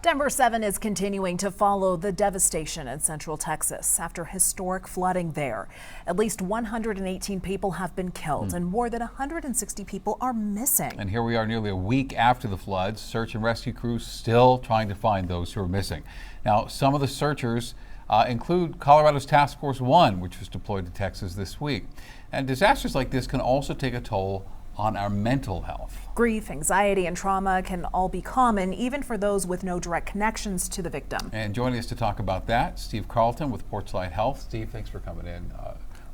Denver 7 is continuing to follow the devastation in central Texas after historic flooding there. At least 118 people have been killed and more than 160 people are missing. And here we are nearly a week after the floods. Search and rescue crews still trying to find those who are missing. Now, some of the searchers include Colorado's Task Force 1, which was deployed to Texas this week. And disasters like this can also take a toll on our mental health. Grief, anxiety, and trauma can all be common, even for those with no direct connections to the victim. And joining us to talk about that, Steve Carlton with Porchlight Health. Steve, thanks for coming in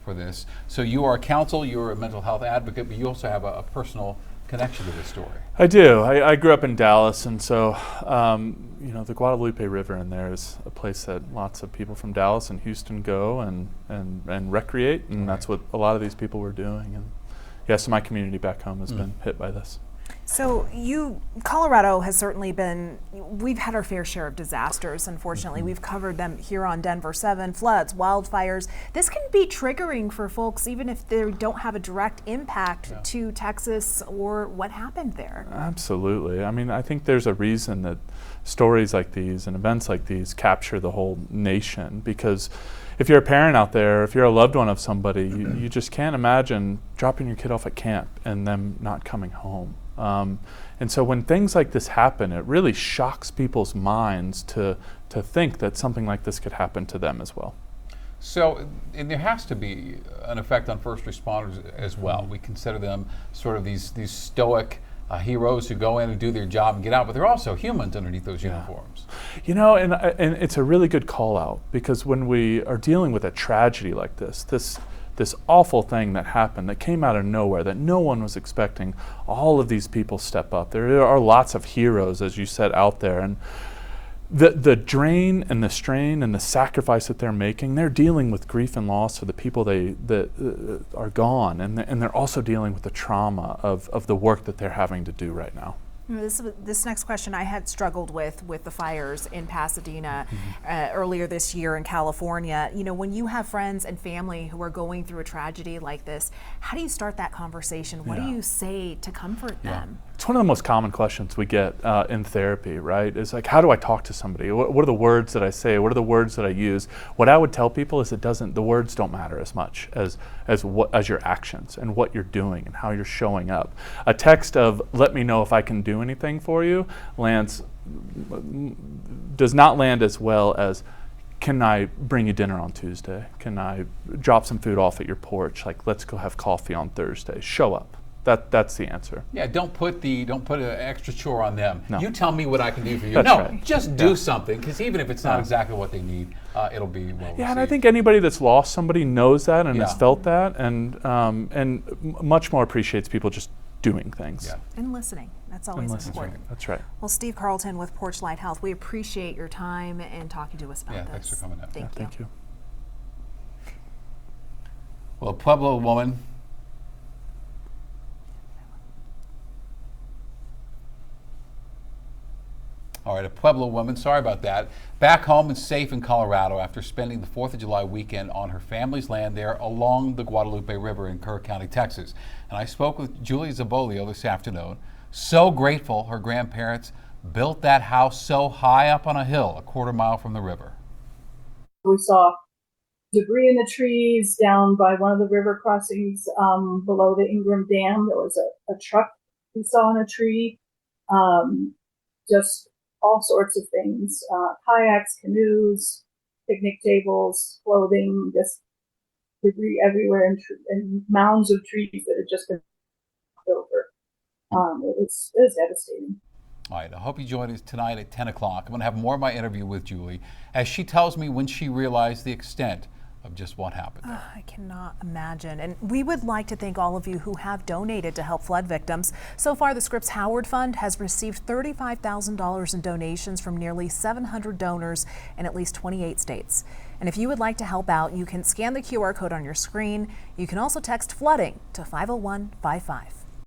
for this. So you are a counsel, you're a mental health advocate, but you also have a personal connection to this story. I do. I grew up in Dallas, and so the Guadalupe River in there is a place that lots of people from Dallas and Houston go and recreate, and that's what a lot of these people were doing. And yes, my community back home has been hit by this. So Colorado has certainly we've had our fair share of disasters, unfortunately. We've covered them here on Denver 7, floods, wildfires. This can be triggering for folks even if they don't have a direct impact to Texas or what happened there. Absolutely. I mean, I think there's a reason that stories like these and events like these capture the whole nation, because if you're a parent out there, if you're a loved one of somebody, you just can't imagine dropping your kid off at camp and them not coming home. And so when things like this happen, it really shocks people's minds to think that something like this could happen to them as well. So, and there has to be an effect on first responders as well. We consider them sort of these stoic heroes who go in and do their job and get out, but they're also humans underneath those uniforms. You know, and it's a really good call out, because when we are dealing with a tragedy like this awful thing that happened, that came out of nowhere, that no one was expecting, all of these people step up. There are lots of heroes, as you said, out there, and the drain and the strain and the sacrifice that they're making, they're dealing with grief and loss for the people that are gone, and they're also dealing with the trauma of the work that they're having to do right now. This next question I had struggled with the fires in Pasadena earlier this year in California. You know, when you have friends and family who are going through a tragedy like this, how do you start that conversation? What do you say to comfort them? It's one of the most common questions we get in therapy, right? Is like, how do I talk to somebody? What are the words that I say? What are the words that I use? What I would tell people is the words don't matter as much as your actions and what you're doing and how you're showing up. A text of, let me know if I can do anything for you, does not land as well as, can I bring you dinner on Tuesday? Can I drop some food off at your porch? Like, let's go have coffee on Thursday. Show up. That's the answer. Yeah, don't put an extra chore on them. No. You tell me what I can do for you. That's no, right. Just do something, because even if it's not exactly what they need, it'll be well received. Yeah, and I think anybody that's lost somebody knows that and has felt that, and much more appreciates people just doing things. Yeah. And listening. That's always important. That's right. Well, Steve Carlton with Porchlight Health, we appreciate your time and talking to us about this. Thanks for coming up. Thank you. Well, a Pueblo woman a Pueblo woman, sorry about that, back home and safe in Colorado after spending the 4th of July weekend on her family's land there along the Guadalupe River in Kerr County, Texas. And I spoke with Julie Zabolio this afternoon. So grateful her grandparents built that house so high up on a hill, a quarter-mile from the river. We saw debris in the trees down by one of the river crossings below the Ingram Dam. There was a truck we saw in a tree. Just all sorts of things, kayaks, canoes, picnic tables, clothing, just debris everywhere, and mounds of trees that had just been knocked over. It was devastating. All right, I hope you join us tonight at 10 o'clock. I'm going to have more of my interview with Julie as she tells me when she realized the extent of just what happened there. I cannot imagine. And we would like to thank all of you who have donated to help flood victims. So far, the Scripps Howard Fund has received $35,000 in donations from nearly 700 donors in at least 28 states. And if you would like to help out, you can scan the QR code on your screen. You can also text flooding to 50155.